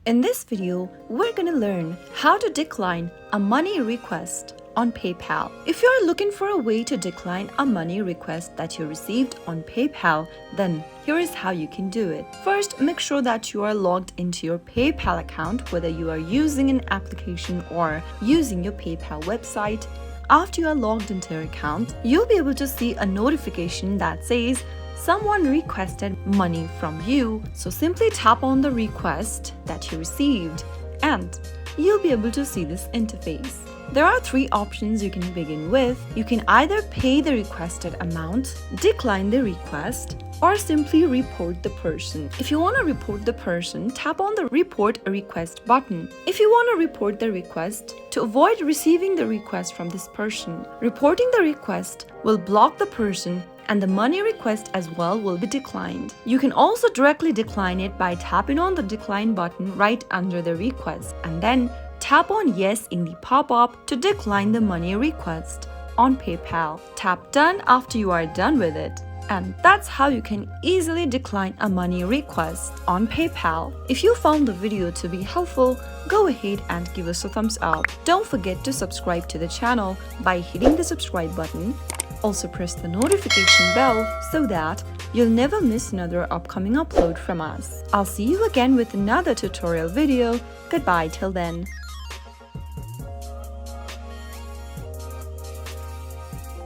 In this video, we're gonna learn how to decline a money request on PayPal. If you're looking for a way to decline a money request that you received on PayPal, then here is how you can do it. First, make sure that you are logged into your PayPal account, whether you are using an application or using your PayPal website. After you are logged into your account, you'll be able to see a notification that says someone requested money from you. So simply tap on the request that you received and you'll be able to see this interface. There are three options you can begin with. You can either pay the requested amount, decline the request, or simply report the person. If you want to report the person, tap on the Report a Request button. If you want to report the request, to avoid receiving the request from this person, reporting the request will block the person and the money request as well will be declined. You can also directly decline it by tapping on the Decline button right under the request and then tap on Yes in the pop-up to decline the money request on PayPal. Tap Done after you are done with it. And that's how you can easily decline a money request on PayPal. If you found the video to be helpful, go ahead and give us a thumbs up. Don't forget to subscribe to the channel by hitting the subscribe button. Also press the notification bell so that you'll never miss another upcoming upload from us. I'll see you again with another tutorial video. Goodbye till then.